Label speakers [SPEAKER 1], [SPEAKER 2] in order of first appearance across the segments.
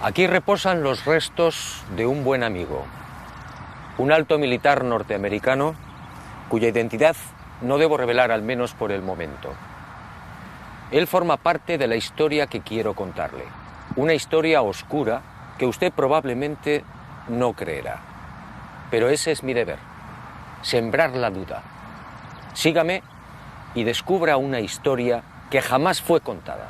[SPEAKER 1] Aquí reposan los restos de un buen amigo, un alto militar norteamericano cuya identidad no debo revelar, al menos por el momento. Él forma parte de la historia que quiero contarle, una historia oscura que usted probablemente no creerá. Pero ese es mi deber, sembrar la duda. Sígame y descubra una historia que jamás fue contada.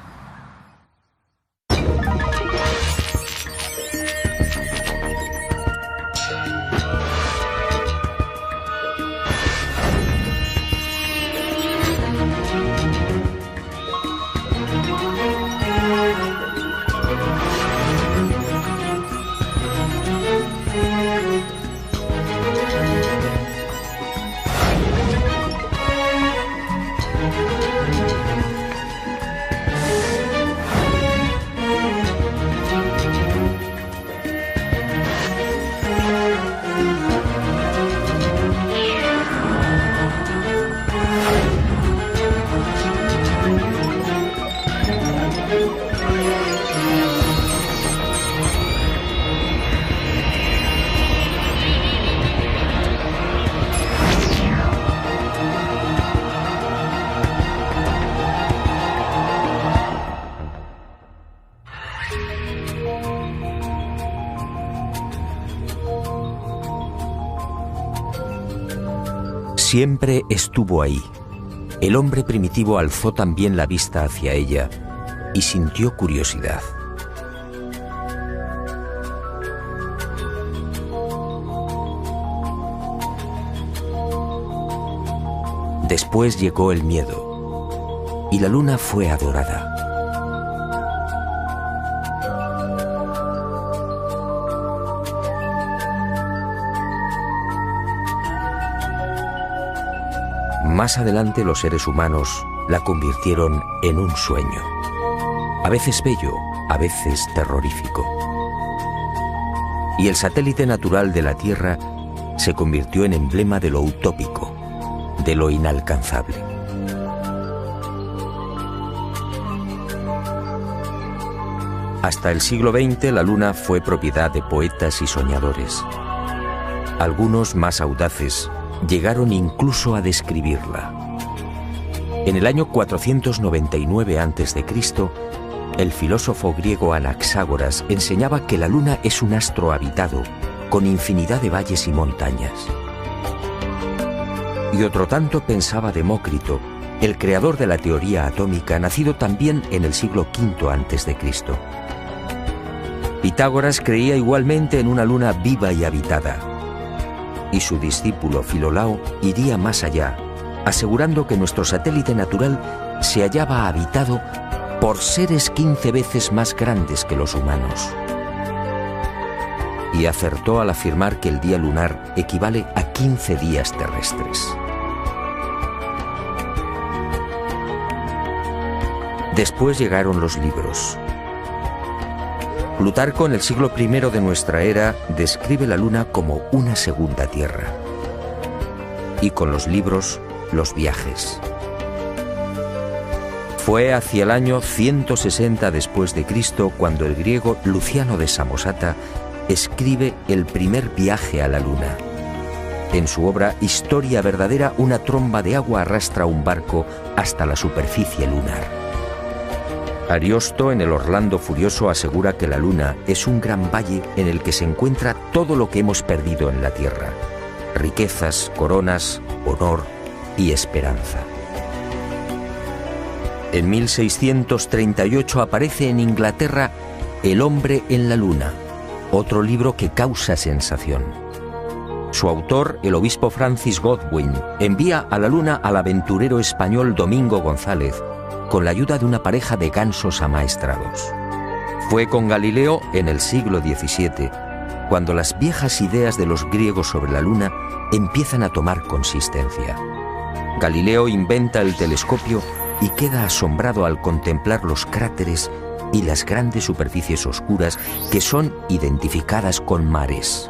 [SPEAKER 2] Siempre estuvo ahí. El hombre primitivo alzó también la vista hacia ella y sintió curiosidad. Después llegó el miedo y la luna fue adorada. Más adelante los seres humanos la convirtieron en un sueño, a veces bello, a veces terrorífico. Y el satélite natural de la Tierra se convirtió en emblema de lo utópico, de lo inalcanzable. Hasta el siglo XX la Luna fue propiedad de poetas y soñadores. Algunos más audaces llegaron incluso a describirla. En el año 499 a.C., el filósofo griego Anaxágoras enseñaba que la Luna es un astro habitado, con infinidad de valles y montañas. Y otro tanto pensaba Demócrito, el creador de la teoría atómica, nacido también en el siglo V a.C. Pitágoras creía igualmente en una luna viva y habitada. Y su discípulo Filolao iría más allá, asegurando que nuestro satélite natural se hallaba habitado por seres 15 veces más grandes que los humanos. Y acertó al afirmar que el día lunar equivale a 15 días terrestres. Después llegaron los libros. Plutarco, en el siglo I de nuestra era, describe la Luna como una segunda Tierra. Y con los libros, los viajes. Fue hacia el año 160 después de Cristo cuando el griego Luciano de Samosata escribe el primer viaje a la Luna. En su obra Historia verdadera, una tromba de agua arrastra un barco hasta la superficie lunar. Ariosto, en el Orlando Furioso, asegura que la Luna es un gran valle en el que se encuentra todo lo que hemos perdido en la Tierra: riquezas, coronas, honor y esperanza. En 1638 aparece en Inglaterra El hombre en la Luna, otro libro que causa sensación. Su autor, el obispo Francis Godwin, envía a la Luna al aventurero español Domingo González, con la ayuda de una pareja de gansos amaestrados. Fue con Galileo en el siglo XVII, cuando las viejas ideas de los griegos sobre la Luna empiezan a tomar consistencia. Galileo inventa el telescopio y queda asombrado al contemplar los cráteres y las grandes superficies oscuras que son identificadas con mares.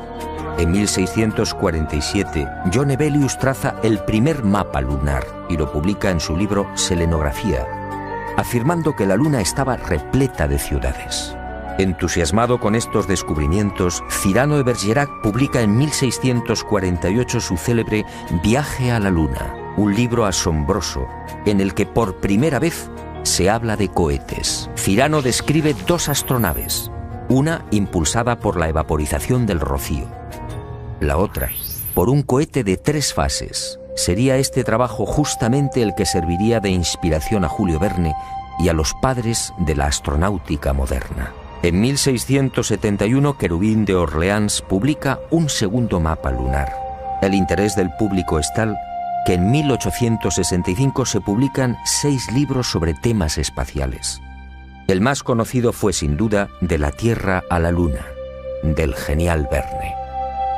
[SPEAKER 2] En 1647, John Hevelius traza el primer mapa lunar y lo publica en su libro Selenografía, afirmando que la Luna estaba repleta de ciudades. Entusiasmado con estos descubrimientos, Cyrano de Bergerac publica en 1648 su célebre Viaje a la Luna, un libro asombroso en el que por primera vez se habla de cohetes. Cyrano describe 2 astronaves, una impulsada por la evaporización del rocío, la otra por un cohete de 3 fases. Sería este trabajo justamente el que serviría de inspiración a Julio Verne y a los padres de la astronáutica moderna. En 1671, Querubín de Orleans publica un segundo mapa lunar. El interés del público es tal que en 1865 se publican 6 libros sobre temas espaciales. El más conocido fue sin duda De la Tierra a la Luna, del genial Verne.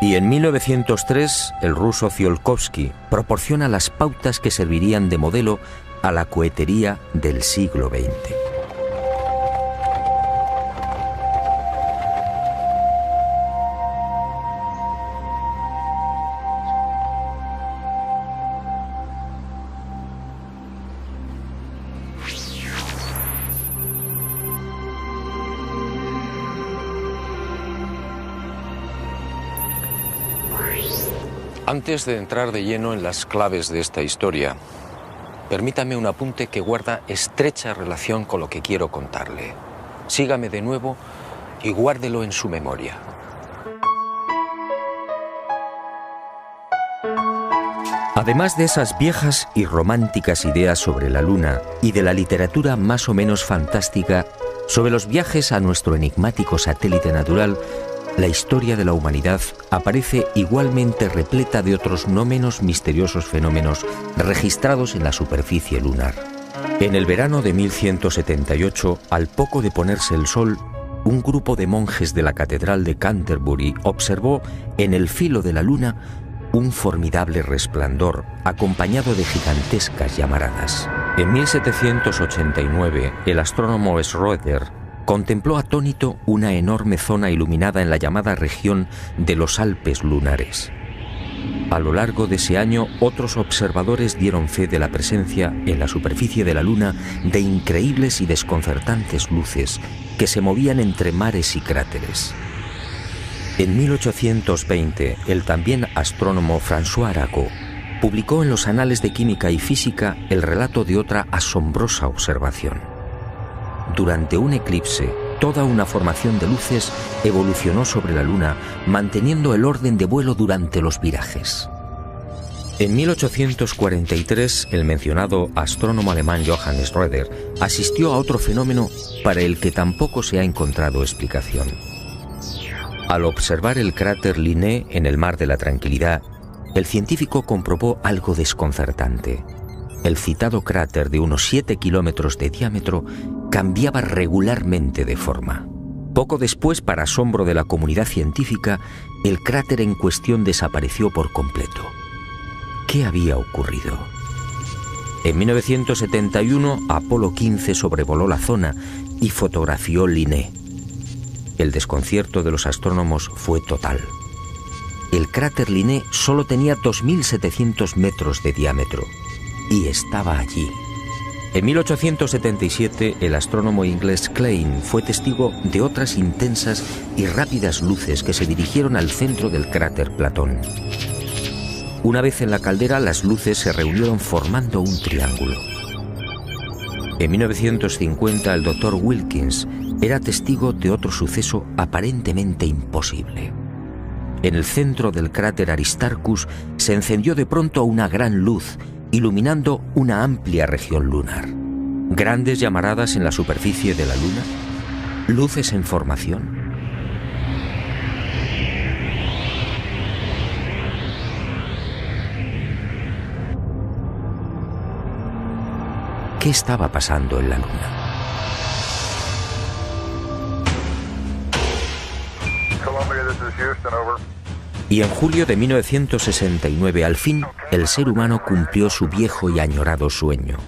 [SPEAKER 2] Y en 1903, el ruso Tsiolkovsky proporciona las pautas que servirían de modelo a la cohetería del siglo XX.
[SPEAKER 1] Antes de entrar de lleno en las claves de esta historia, permítame un apunte que guarda estrecha relación con lo que quiero contarle. Sígame de nuevo y guárdelo en su memoria.
[SPEAKER 2] Además de esas viejas y románticas ideas sobre la Luna y de la literatura más o menos fantástica sobre los viajes a nuestro enigmático satélite natural, la historia de la humanidad aparece igualmente repleta de otros no menos misteriosos fenómenos registrados en la superficie lunar. En el verano de 1178, al poco de ponerse el sol, un grupo de monjes de la Catedral de Canterbury observó en el filo de la Luna un formidable resplandor acompañado de gigantescas llamaradas. En 1789, el astrónomo Schroeder contempló atónito una enorme zona iluminada en la llamada región de los Alpes lunares. A lo largo de ese año, otros observadores dieron fe de la presencia en la superficie de la Luna de increíbles y desconcertantes luces que se movían entre mares y cráteres. En 1820, el también astrónomo François Arago publicó en los Anales de Química y Física el relato de otra asombrosa observación. Durante un eclipse, toda una formación de luces evolucionó sobre la Luna, manteniendo el orden de vuelo durante los virajes. En 1843, el mencionado astrónomo alemán Johann Schroeder asistió a otro fenómeno para el que tampoco se ha encontrado explicación. Al observar el cráter Linné en el Mar de la Tranquilidad, el científico comprobó algo desconcertante. El citado cráter de unos 7 kilómetros de diámetro cambiaba regularmente de forma. Poco después, para asombro de la comunidad científica, el cráter en cuestión desapareció por completo. ¿Qué había ocurrido? En 1971, Apolo 15 sobrevoló la zona y fotografió Linné. El desconcierto de los astrónomos fue total. El cráter Linné solo tenía 2.700 metros de diámetro y estaba allí. En 1877, el astrónomo inglés Klein fue testigo de otras intensas y rápidas luces que se dirigieron al centro del cráter Platón. Una vez en la caldera, las luces se reunieron formando un triángulo. En 1950, el Dr. Wilkins era testigo de otro suceso aparentemente imposible. En el centro del cráter Aristarchus se encendió de pronto una gran luz, iluminando una amplia región lunar. Grandes llamaradas en la superficie de la Luna, luces en formación. ¿Qué estaba pasando en la Luna? Y en julio de 1969, al fin, el ser humano cumplió su viejo y añorado sueño.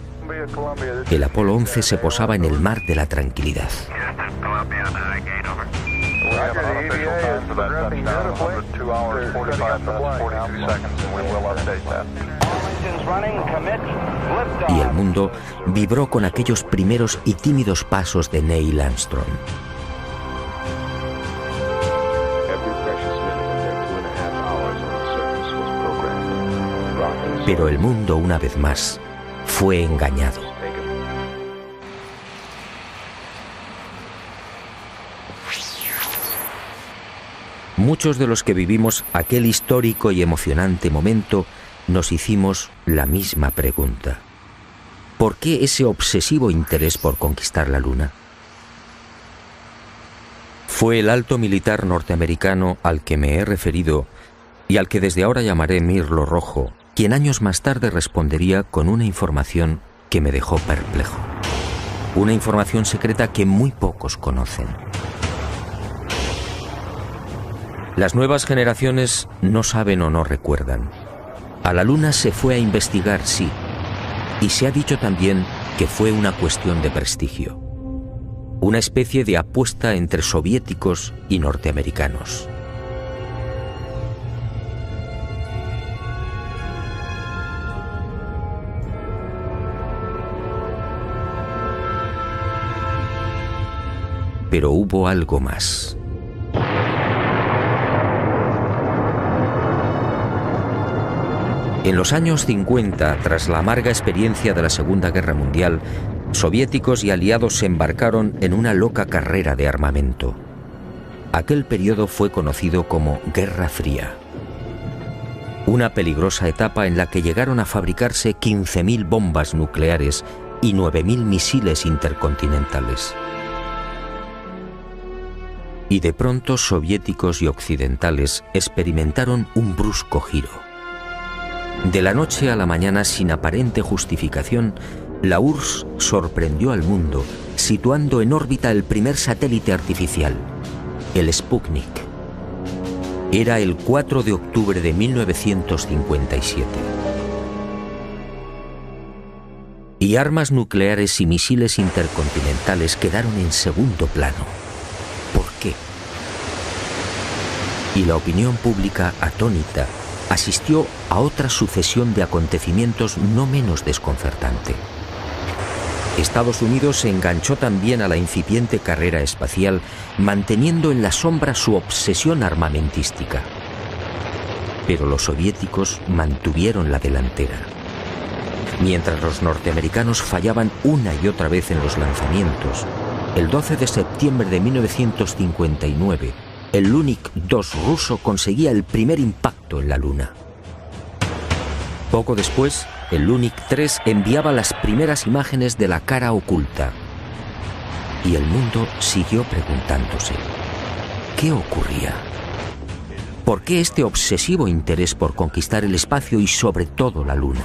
[SPEAKER 2] El Apolo 11 se posaba en el Mar de la Tranquilidad. Y el mundo vibró con aquellos primeros y tímidos pasos de Neil Armstrong. Pero el mundo, una vez más, fue engañado. Muchos de los que vivimos aquel histórico y emocionante momento nos hicimos la misma pregunta. ¿Por qué ese obsesivo interés por conquistar la Luna? Fue el alto militar norteamericano al que me he referido y al que desde ahora llamaré Mirlo Rojo, quien años más tarde respondería con una información que me dejó perplejo. Una información secreta que muy pocos conocen. Las nuevas generaciones no saben o no recuerdan. A la Luna se fue a investigar, sí, y se ha dicho también que fue una cuestión de prestigio. Una especie de apuesta entre soviéticos y norteamericanos. Pero hubo algo más. En los años 50, tras la amarga experiencia de la Segunda Guerra Mundial, soviéticos y aliados se embarcaron en una loca carrera de armamento. Aquel periodo fue conocido como Guerra Fría. Una peligrosa etapa en la que llegaron a fabricarse 15.000 bombas nucleares y 9.000 misiles intercontinentales. Y de pronto soviéticos y occidentales experimentaron un brusco giro. De la noche a la mañana, sin aparente justificación, la URSS sorprendió al mundo, situando en órbita el primer satélite artificial, el Sputnik. Era el 4 de octubre de 1957. Y armas nucleares y misiles intercontinentales quedaron en segundo plano. ¿Por qué? Y la opinión pública, atónita, asistió a otra sucesión de acontecimientos no menos desconcertante. Estados Unidos se enganchó también a la incipiente carrera espacial, manteniendo en la sombra su obsesión armamentística. Pero los soviéticos mantuvieron la delantera. Mientras los norteamericanos fallaban una y otra vez en los lanzamientos, el 12 de septiembre de 1959, el Lunik 2 ruso conseguía el primer impacto en la Luna. Poco después, el Lunik 3 enviaba las primeras imágenes de la cara oculta. Y el mundo siguió preguntándose, ¿qué ocurría? ¿Por qué este obsesivo interés por conquistar el espacio y sobre todo la Luna?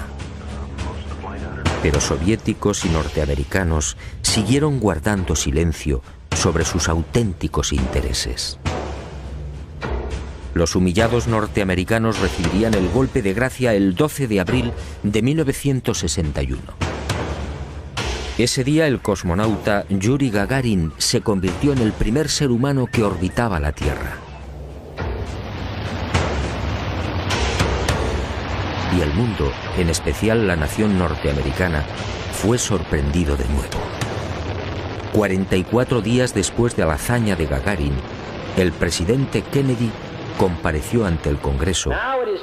[SPEAKER 2] Pero soviéticos y norteamericanos siguieron guardando silencio sobre sus auténticos intereses. Los humillados norteamericanos recibirían el golpe de gracia el 12 de abril de 1961. Ese día el cosmonauta Yuri Gagarin se convirtió en el primer ser humano que orbitaba la Tierra. Y el mundo, en especial la nación norteamericana, fue sorprendido de nuevo. 44 días después de la hazaña de Gagarin, el presidente Kennedy compareció ante el Congreso,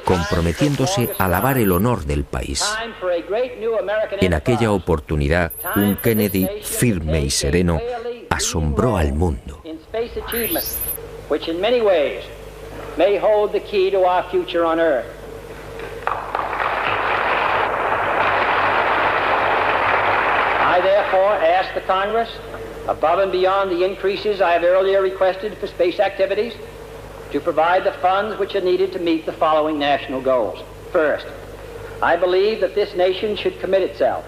[SPEAKER 2] comprometiéndose a lavar el honor del país. En aquella oportunidad, un Kennedy firme y sereno asombró al mundo.
[SPEAKER 3] I therefore ask the Congress, above and beyond the increases I have earlier requested for space activities, to provide the funds which are needed to meet the following national goals. First, I believe that this nation should commit itself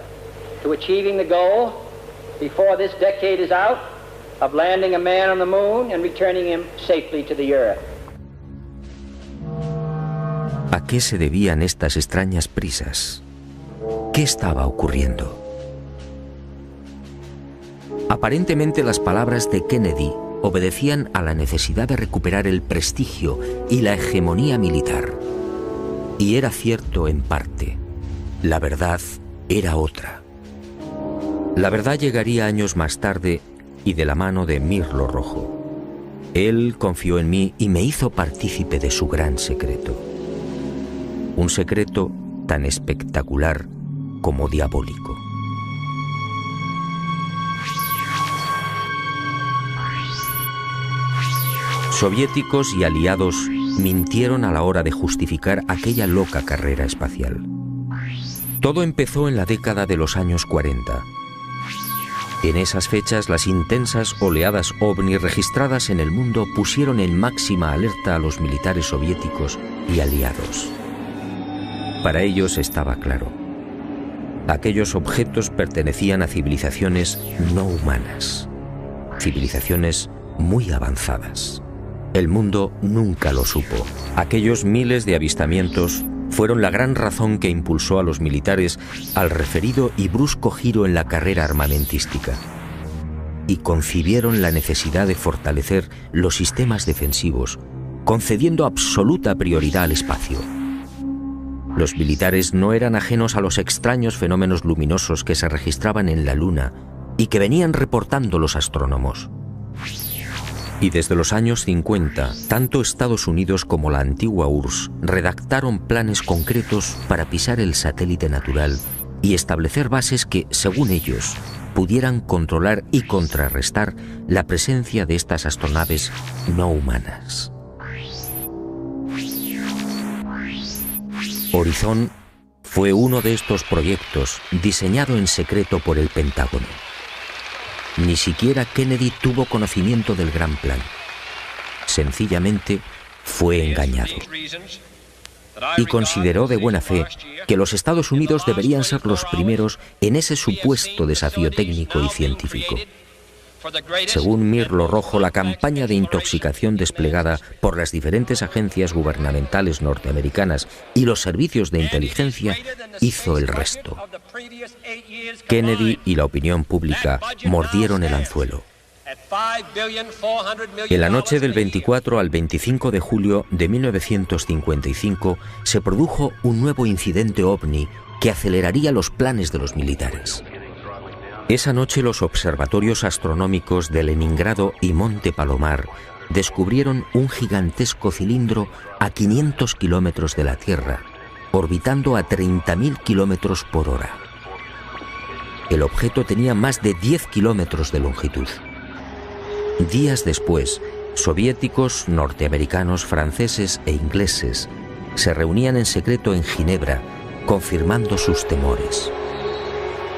[SPEAKER 3] to achieving the goal, before this decade is out, of landing a man on the moon and returning him safely to the Earth.
[SPEAKER 2] ¿A qué se debían estas extrañas prisas? ¿Qué estaba ocurriendo? Aparentemente las palabras de Kennedy obedecían a la necesidad de recuperar el prestigio y la hegemonía militar. Y era cierto en parte. La verdad era otra. La verdad llegaría años más tarde y de la mano de Mirlo Rojo. Él confió en mí y me hizo partícipe de su gran secreto. Un secreto tan espectacular como diabólico. Soviéticos y aliados mintieron a la hora de justificar aquella loca carrera espacial. Todo empezó en la década de los años 40. En esas fechas, las intensas oleadas ovni registradas en el mundo pusieron en máxima alerta a los militares soviéticos y aliados. Para ellos estaba claro: aquellos objetos pertenecían a civilizaciones no humanas, civilizaciones muy avanzadas. El mundo nunca lo supo. Aquellos miles de avistamientos fueron la gran razón que impulsó a los militares al referido y brusco giro en la carrera armamentística, y concibieron la necesidad de fortalecer los sistemas defensivos, concediendo absoluta prioridad al espacio. Los militares no eran ajenos a los extraños fenómenos luminosos que se registraban en la Luna y que venían reportando los astrónomos. Y desde los años 50, tanto Estados Unidos como la antigua URSS redactaron planes concretos para pisar el satélite natural y establecer bases que, según ellos, pudieran controlar y contrarrestar la presencia de estas astronaves no humanas. Horizon fue uno de estos proyectos diseñado en secreto por el Pentágono. Ni siquiera Kennedy tuvo conocimiento del gran plan. Sencillamente fue engañado. Y consideró de buena fe que los Estados Unidos deberían ser los primeros en ese supuesto desafío técnico y científico. Según Mirlo Rojo, la campaña de intoxicación desplegada por las diferentes agencias gubernamentales norteamericanas y los servicios de inteligencia hizo el resto. Kennedy y la opinión pública mordieron el anzuelo. En la noche del 24 al 25 de julio de 1955 se produjo un nuevo incidente ovni que aceleraría los planes de los militares. Esa noche los observatorios astronómicos de Leningrado y Monte Palomar descubrieron un gigantesco cilindro a 500 kilómetros de la Tierra, orbitando a 30.000 kilómetros por hora. El objeto tenía más de 10 kilómetros de longitud. Días después, soviéticos, norteamericanos, franceses e ingleses se reunían en secreto en Ginebra, confirmando sus temores.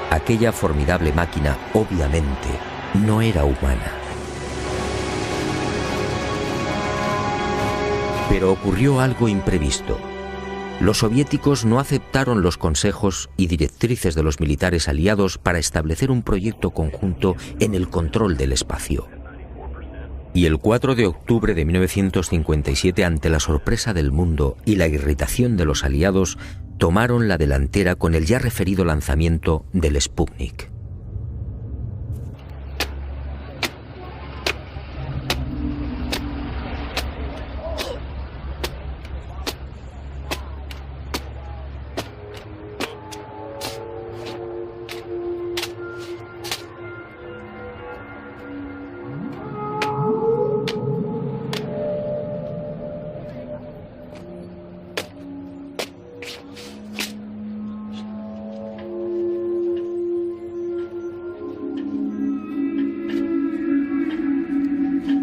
[SPEAKER 2] Aquella formidable máquina, obviamente, no era humana. Pero ocurrió algo imprevisto. Los soviéticos no aceptaron los consejos y directrices de los militares aliados para establecer un proyecto conjunto en el control del espacio. Y el 4 de octubre de 1957, ante la sorpresa del mundo y la irritación de los aliados, tomaron la delantera con el ya referido lanzamiento del Sputnik.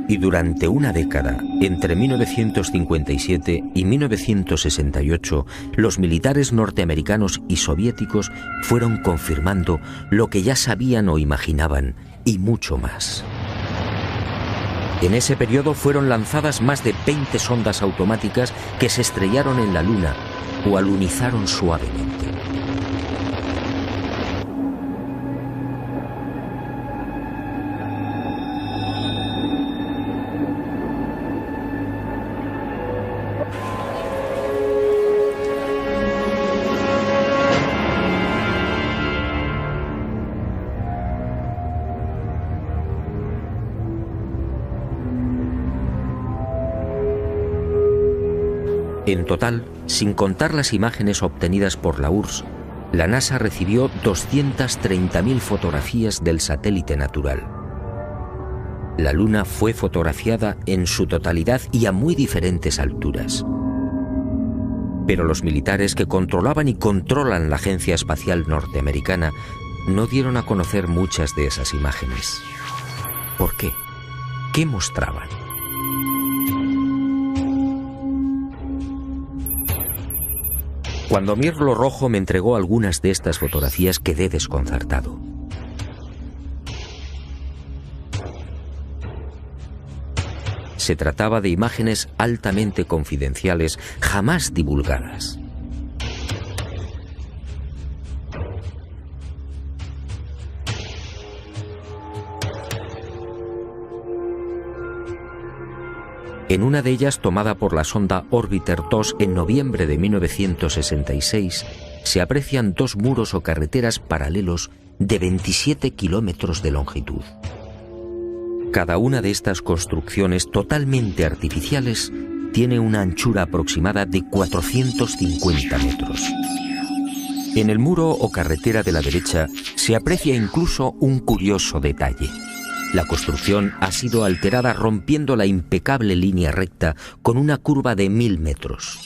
[SPEAKER 2] Y durante una década, entre 1957 y 1968, los militares norteamericanos y soviéticos fueron confirmando lo que ya sabían o imaginaban, y mucho más. En ese periodo fueron lanzadas más de 20 sondas automáticas que se estrellaron en la Luna o alunizaron suavemente. En total, sin contar las imágenes obtenidas por la URSS, la NASA recibió 230.000 fotografías del satélite natural. La Luna fue fotografiada en su totalidad y a muy diferentes alturas. Pero los militares que controlaban y controlan la Agencia Espacial Norteamericana no dieron a conocer muchas de esas imágenes. ¿Por qué? ¿Qué mostraban? Cuando Mirlo Rojo me entregó algunas de estas fotografías, quedé desconcertado. Se trataba de imágenes altamente confidenciales, jamás divulgadas. En una de ellas, tomada por la sonda Orbiter 2 en noviembre de 1966, se aprecian dos muros o carreteras paralelos de 27 kilómetros de longitud. Cada una de estas construcciones totalmente artificiales tiene una anchura aproximada de 450 metros. En el muro o carretera de la derecha se aprecia incluso un curioso detalle. La construcción ha sido alterada rompiendo la impecable línea recta con una curva de 1000 metros.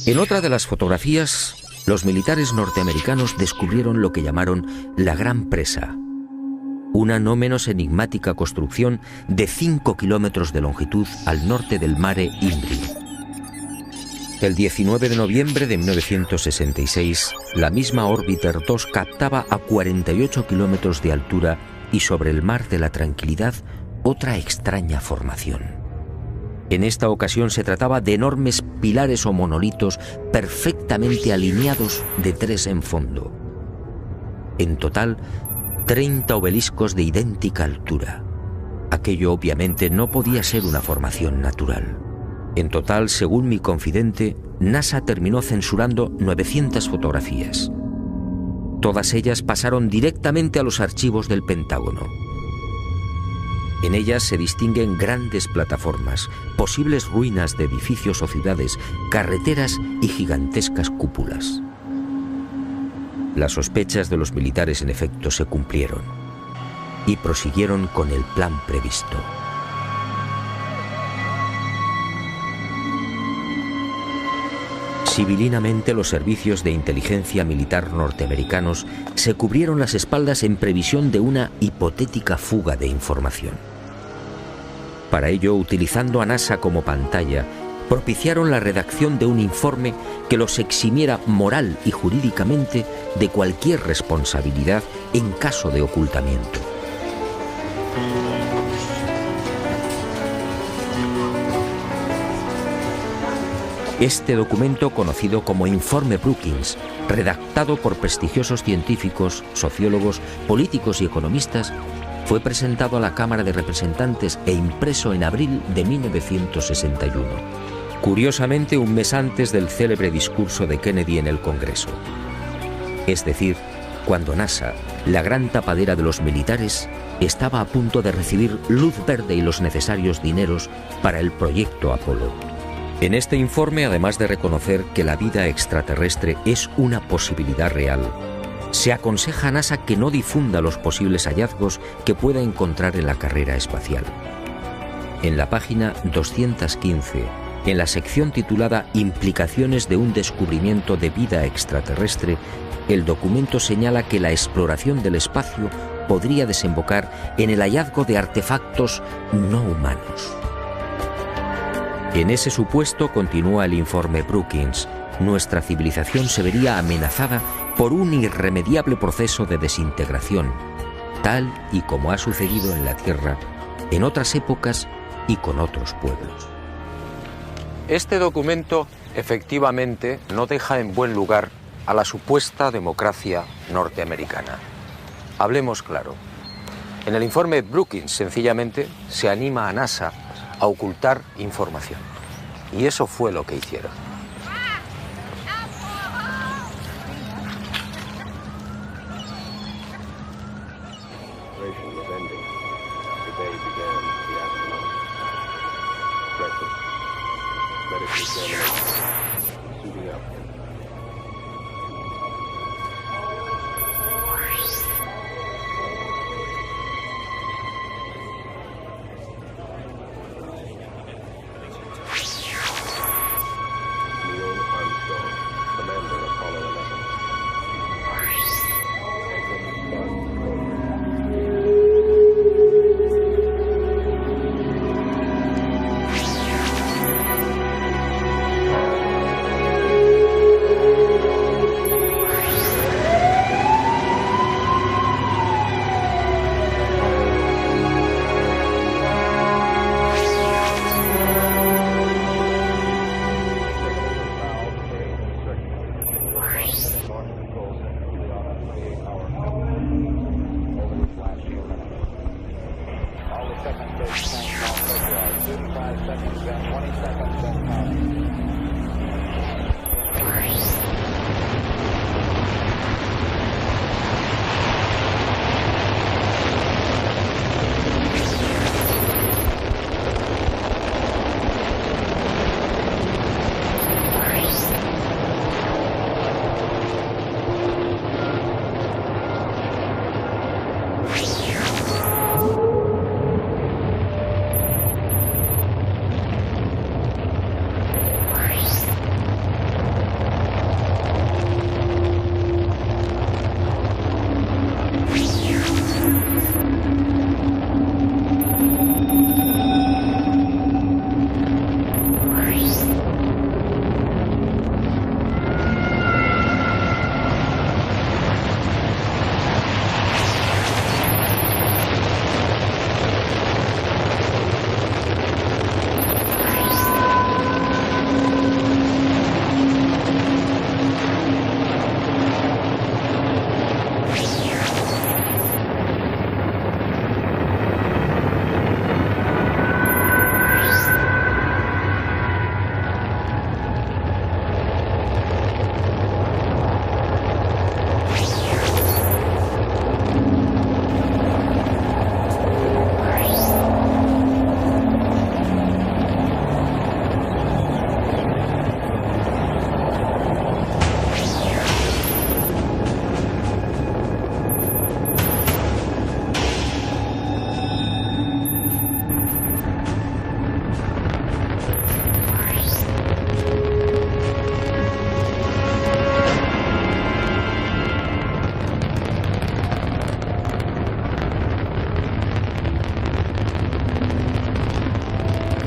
[SPEAKER 2] En otra de las fotografías, los militares norteamericanos descubrieron lo que llamaron la Gran Presa, una no menos enigmática construcción de 5 kilómetros de longitud al norte del Mare Imbrium. El 19 de noviembre de 1966, la misma Orbiter 2 captaba a 48 kilómetros de altura y sobre el Mar de la Tranquilidad otra extraña formación. En esta ocasión se trataba de enormes pilares o monolitos perfectamente alineados de 3 en fondo. En total, 30 obeliscos de idéntica altura. Aquello obviamente no podía ser una formación natural. En total, según mi confidente, NASA terminó censurando 900 fotografías. Todas ellas pasaron directamente a los archivos del Pentágono. En ellas se distinguen grandes plataformas, posibles ruinas de edificios o ciudades, carreteras y gigantescas cúpulas. Las sospechas de los militares en efecto se cumplieron y prosiguieron con el plan previsto. Civilinamente, los servicios de inteligencia militar norteamericanos se cubrieron las espaldas en previsión de una hipotética fuga de información. Para ello, utilizando a NASA como pantalla, propiciaron la redacción de un informe que los eximiera moral y jurídicamente de cualquier responsabilidad en caso de ocultamiento. Este documento, conocido como Informe Brookings, redactado por prestigiosos científicos, sociólogos, políticos y economistas, fue presentado a la Cámara de Representantes e impreso en abril de 1961. Curiosamente, un mes antes del célebre discurso de Kennedy en el Congreso. Es decir, cuando NASA, la gran tapadera de los militares, estaba a punto de recibir luz verde y los necesarios dineros para el proyecto Apolo. En este informe, además de reconocer que la vida extraterrestre es una posibilidad real, se aconseja a NASA que no difunda los posibles hallazgos que pueda encontrar en la carrera espacial. En la página 215, en la sección titulada Implicaciones de un descubrimiento de vida extraterrestre, el documento señala que la exploración del espacio podría desembocar en el hallazgo de artefactos no humanos. En ese supuesto, continúa el informe Brookings, nuestra civilización se vería amenazada por un irremediable proceso de desintegración, tal y como ha sucedido en la Tierra en otras épocas y con otros pueblos.
[SPEAKER 1] Este documento efectivamente no deja en buen lugar a la supuesta democracia norteamericana. Hablemos claro. En el informe Brookings, sencillamente, se anima a NASA a ocultar información. Y eso fue lo que hicieron.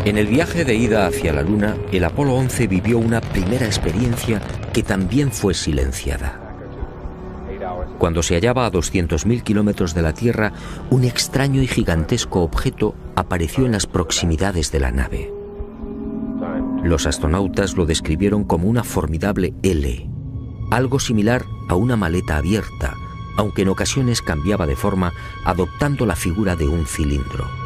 [SPEAKER 2] En el viaje de ida hacia la Luna, el Apolo 11 vivió una primera experiencia que también fue silenciada. Cuando se hallaba a 200.000 kilómetros de la Tierra, un extraño y gigantesco objeto apareció en las proximidades de la nave. Los astronautas lo describieron como una formidable L, algo similar a una maleta abierta, aunque en ocasiones cambiaba de forma, adoptando la figura de un cilindro.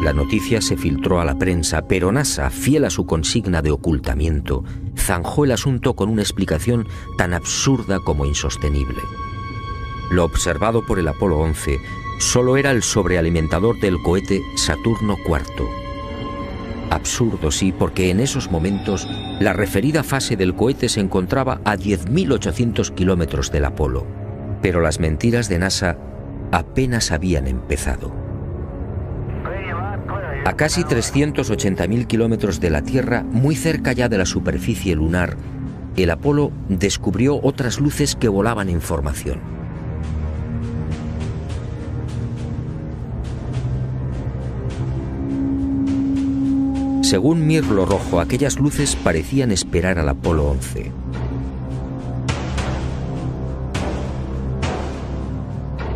[SPEAKER 2] La noticia se filtró a la prensa, pero NASA, fiel a su consigna de ocultamiento, zanjó el asunto con una explicación tan absurda como insostenible. Lo observado por el Apolo 11 solo era el sobrealimentador del cohete Saturno IV. Absurdo, sí, porque en esos momentos la referida fase del cohete se encontraba a 10.800 kilómetros del Apolo. Pero las mentiras de NASA apenas habían empezado. A casi 380.000 kilómetros de la Tierra, muy cerca ya de la superficie lunar, el Apolo descubrió otras luces que volaban en formación. Según Mirlo Rojo, aquellas luces parecían esperar al Apolo 11.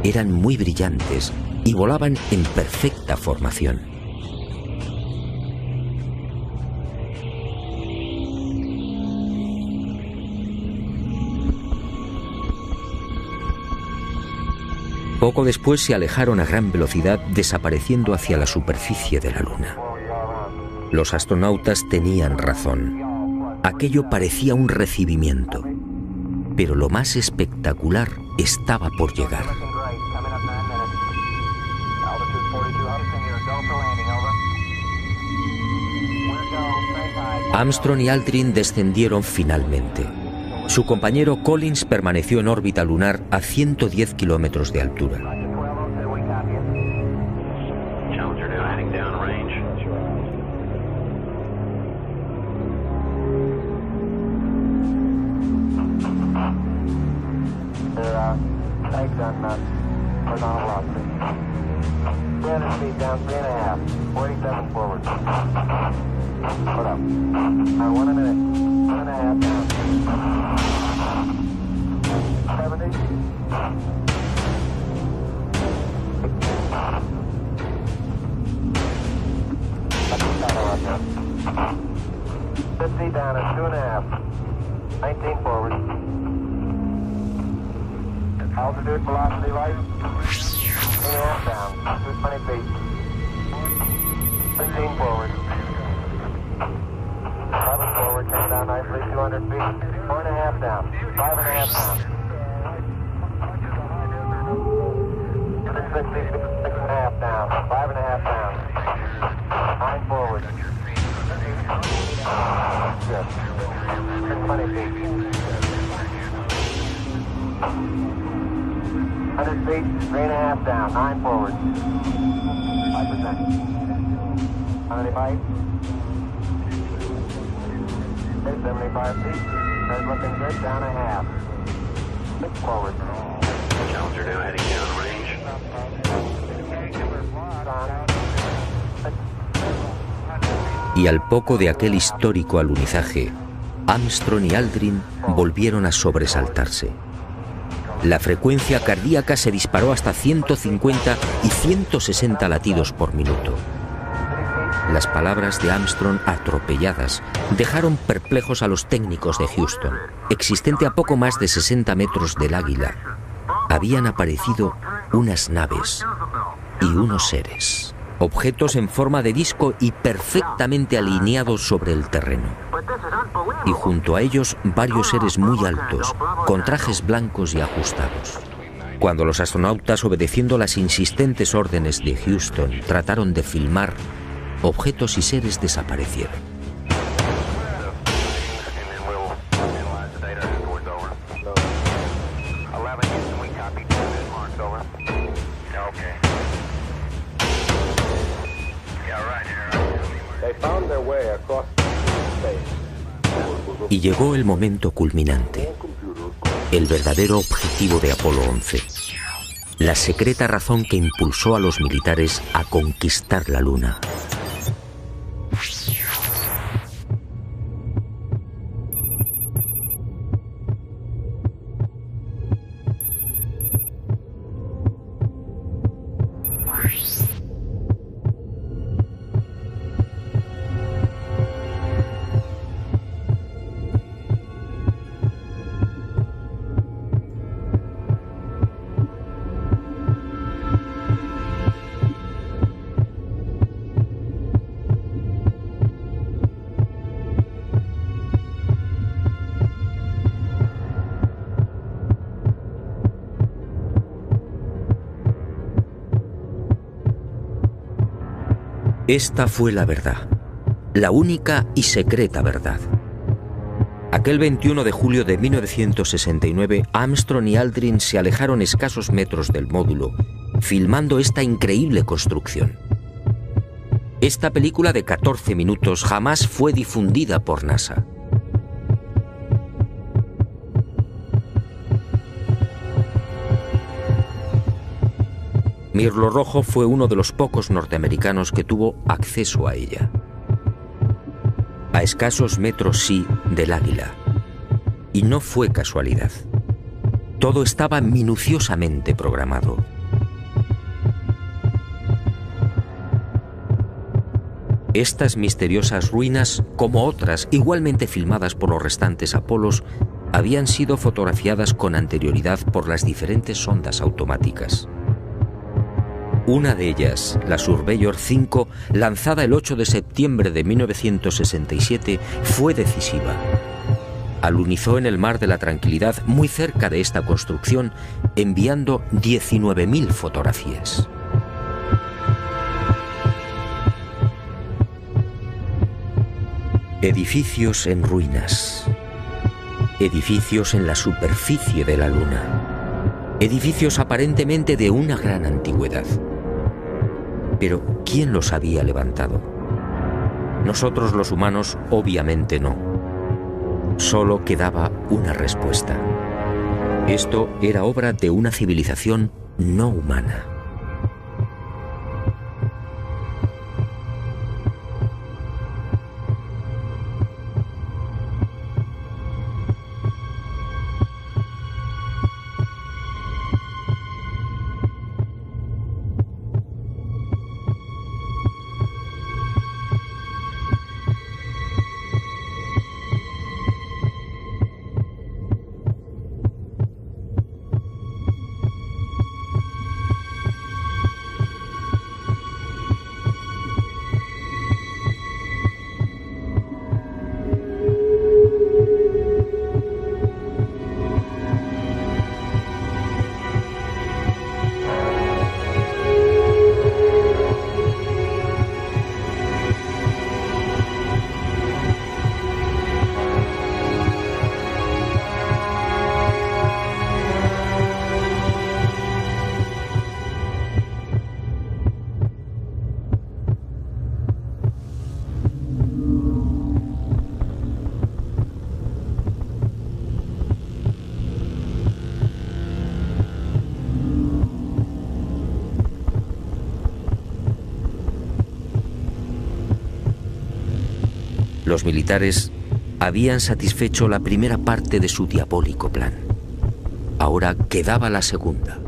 [SPEAKER 2] Eran muy brillantes y volaban en perfecta formación. Poco después se alejaron a gran velocidad, desapareciendo hacia la superficie de la Luna. Los astronautas tenían razón. Aquello parecía un recibimiento, pero lo más espectacular estaba por llegar. Armstrong y Aldrin descendieron finalmente. Su compañero Collins permaneció en órbita lunar a 110 kilómetros de altura.
[SPEAKER 4] Altitude, velocity, light, 3.5 down, 220 feet. 15 forward. 11 forward, come down nicely, 200 feet. 4.5 down, 5.5 down. 6.5 down, 5.5 down. 9 forward. Good. 620 feet. 100 feet, 3.5 down, 9 forward. 5%. 75. 75 feet. That's looking good, down a half. 6 forward.
[SPEAKER 5] Challenger now heading down range.
[SPEAKER 2] Y al poco de aquel histórico alunizaje, Armstrong y Aldrin volvieron a sobresaltarse. La frecuencia cardíaca se disparó hasta 150 y 160 latidos por minuto. Las palabras de Armstrong, atropelladas, dejaron perplejos a los técnicos de Houston. Existente a poco más de 60 metros del Águila, habían aparecido unas naves y unos seres. Objetos en forma de disco y perfectamente alineados sobre el terreno. Y junto a ellos varios seres muy altos, con trajes blancos y ajustados. Cuando los astronautas, obedeciendo las insistentes órdenes de Houston, trataron de filmar, objetos y seres desaparecieron. Y llegó el momento culminante, el verdadero objetivo de Apolo 11, la secreta razón que impulsó a los militares a conquistar la Luna. Esta fue la verdad, la única y secreta verdad. Aquel 21 de julio de 1969, Armstrong y Aldrin se alejaron escasos metros del módulo, filmando esta increíble construcción. Esta película de 14 minutos jamás fue difundida por NASA. Mirlo Rojo fue uno de los pocos norteamericanos que tuvo acceso a ella. A escasos metros, sí, del Águila. Y no fue casualidad. Todo estaba minuciosamente programado. Estas misteriosas ruinas, como otras igualmente filmadas por los restantes Apolos, habían sido fotografiadas con anterioridad por las diferentes sondas automáticas. Una de ellas, la Surveyor 5, lanzada el 8 de septiembre de 1967, fue decisiva. Alunizó en el Mar de la Tranquilidad, muy cerca de esta construcción, enviando 19.000 fotografías. Edificios en ruinas. Edificios en la superficie de la Luna. Edificios aparentemente de una gran antigüedad. Pero, ¿quién los había levantado? Nosotros los humanos, obviamente no. Solo quedaba una respuesta. Esto era obra de una civilización no humana. Los militares habían satisfecho la primera parte de su diabólico plan. Ahora quedaba la segunda.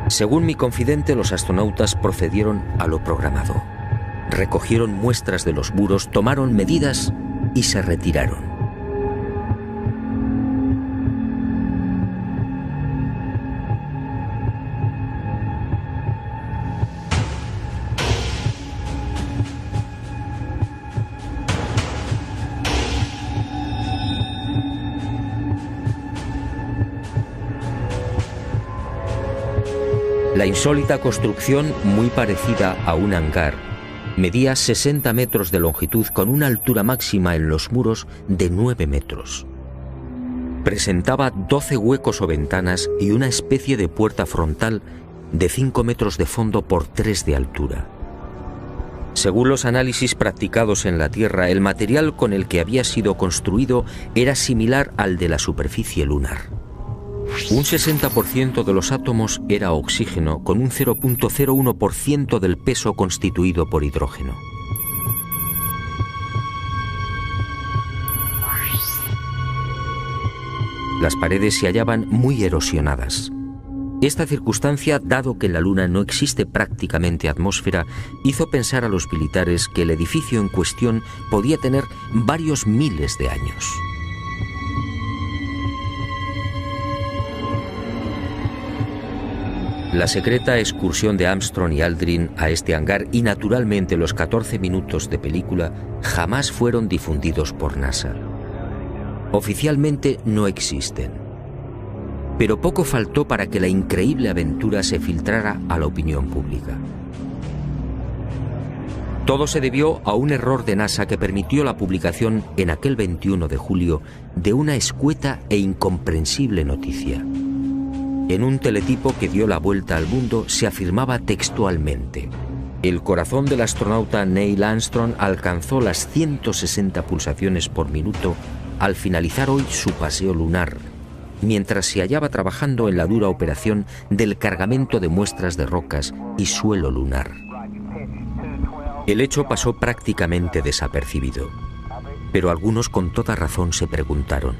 [SPEAKER 2] Según mi confidente, los astronautas procedieron a lo programado. Recogieron muestras de los muros, tomaron medidas y se retiraron. La insólita construcción, muy parecida a un hangar, medía 60 metros de longitud con una altura máxima en los muros de 9 metros. Presentaba 12 huecos o ventanas y una especie de puerta frontal de 5 metros de fondo por 3 de altura. Según los análisis practicados en la Tierra, el material con el que había sido construido era similar al de la superficie lunar. Un 60% de los átomos era oxígeno, con un 0.01% del peso constituido por hidrógeno. Las paredes se hallaban muy erosionadas. Esta circunstancia, dado que en la Luna no existe prácticamente atmósfera, hizo pensar a los militares que el edificio en cuestión podía tener varios miles de años. La secreta excursión de Armstrong y Aldrin a este hangar y naturalmente los 14 minutos de película jamás fueron difundidos por NASA. Oficialmente no existen. Pero poco faltó para que la increíble aventura se filtrara a la opinión pública. Todo se debió a un error de NASA que permitió la publicación en aquel 21 de julio de una escueta e incomprensible noticia. En un teletipo que dio la vuelta al mundo se afirmaba textualmente: el corazón del astronauta Neil Armstrong alcanzó las 160 pulsaciones por minuto al finalizar hoy su paseo lunar, mientras se hallaba trabajando en la dura operación del cargamento de muestras de rocas y suelo lunar. El hecho pasó prácticamente desapercibido, pero algunos con toda razón se preguntaron: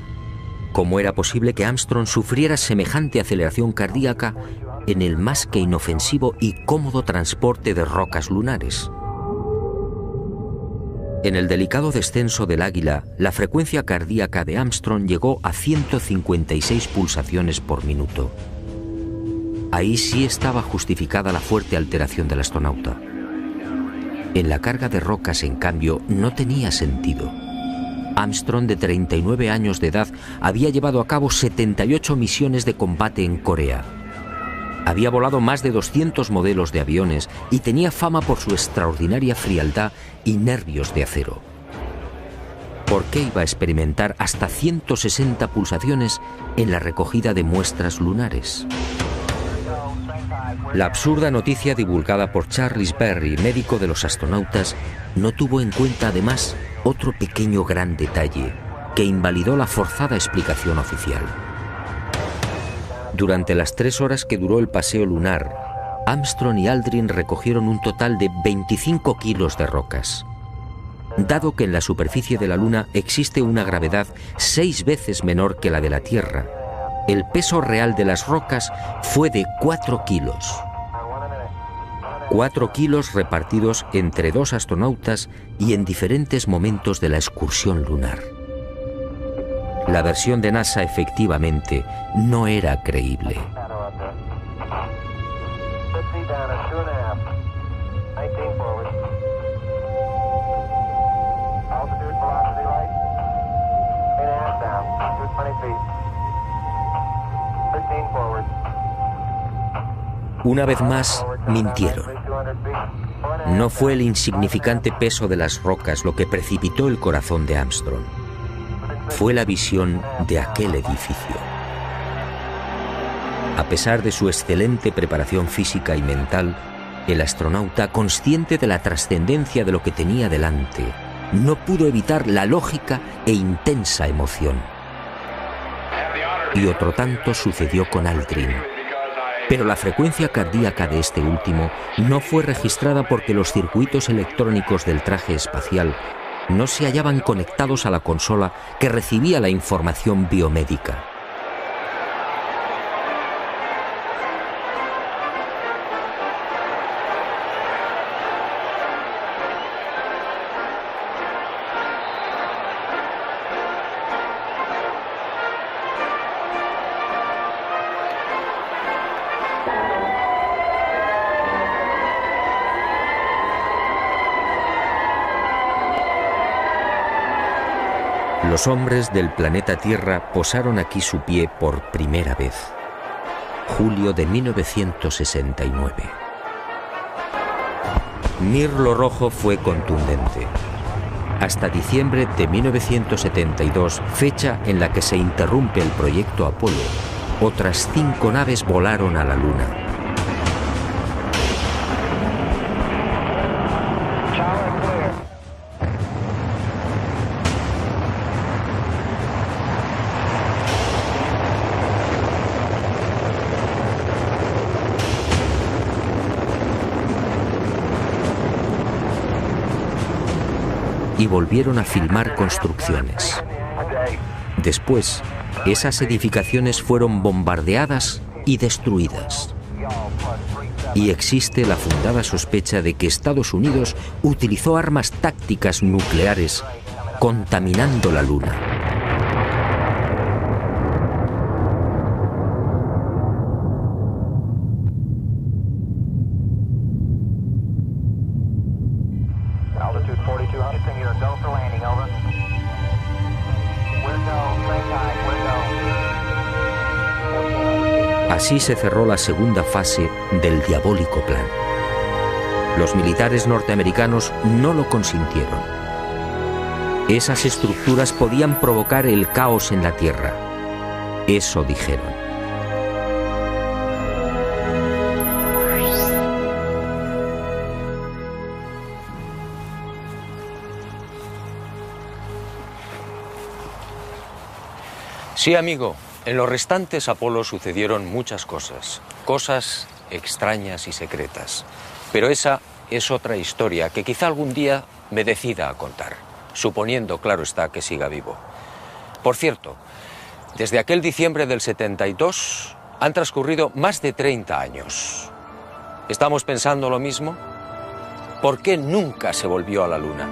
[SPEAKER 2] ¿cómo era posible que Armstrong sufriera semejante aceleración cardíaca en el más que inofensivo y cómodo transporte de rocas lunares? En el delicado descenso del Águila, la frecuencia cardíaca de Armstrong llegó a 156 pulsaciones por minuto. Ahí sí estaba justificada la fuerte alteración del astronauta. En la carga de rocas, en cambio, no tenía sentido. Armstrong, de 39 años de edad, había llevado a cabo 78 misiones de combate en Corea. Había volado más de 200 modelos de aviones y tenía fama por su extraordinaria frialdad y nervios de acero. ¿Por qué iba a experimentar hasta 160 pulsaciones en la recogida de muestras lunares? La absurda noticia divulgada por Charles Berry, médico de los astronautas, no tuvo en cuenta además otro pequeño gran detalle que invalidó la forzada explicación oficial. Durante las 3 horas que duró el paseo lunar, Armstrong y Aldrin recogieron un total de 25 kilos de rocas. Dado que en la superficie de la Luna existe una gravedad 6 veces menor que la de la Tierra, el peso real de las rocas fue de 4 kilos. 4 kilos repartidos entre 2 astronautas y en diferentes momentos de la excursión lunar. La versión de NASA efectivamente no era creíble. Una vez más, mintieron. No fue el insignificante peso de las rocas lo que precipitó el corazón de Armstrong. Fue la visión de aquel edificio. A pesar de su excelente preparación física y mental, el astronauta, consciente de la trascendencia de lo que tenía delante, no pudo evitar la lógica e intensa emoción. Y otro tanto sucedió con Aldrin. Pero la frecuencia cardíaca de este último no fue registrada porque los circuitos electrónicos del traje espacial no se hallaban conectados a la consola que recibía la información biomédica. Los hombres del planeta Tierra posaron aquí su pie por primera vez. Julio de 1969. Mirlo Rojo fue contundente. Hasta diciembre de 1972, fecha en la que se interrumpe el proyecto Apolo, otras 5 naves volaron a la Luna. Y volvieron a filmar construcciones. Después, esas edificaciones fueron bombardeadas y destruidas. Y existe la fundada sospecha de que Estados Unidos utilizó armas tácticas nucleares contaminando la Luna. Así se cerró la segunda fase del diabólico plan. Los militares norteamericanos no lo consintieron. Esas estructuras podían provocar el caos en la Tierra. Eso dijeron.
[SPEAKER 1] Sí, amigo. En los restantes Apolo sucedieron muchas cosas, cosas extrañas y secretas. Pero esa es otra historia que quizá algún día me decida a contar, suponiendo, claro está, que siga vivo. Por cierto, desde aquel diciembre del 72 han transcurrido más de 30 años. ¿Estamos pensando lo mismo? ¿Por qué nunca se volvió a la Luna?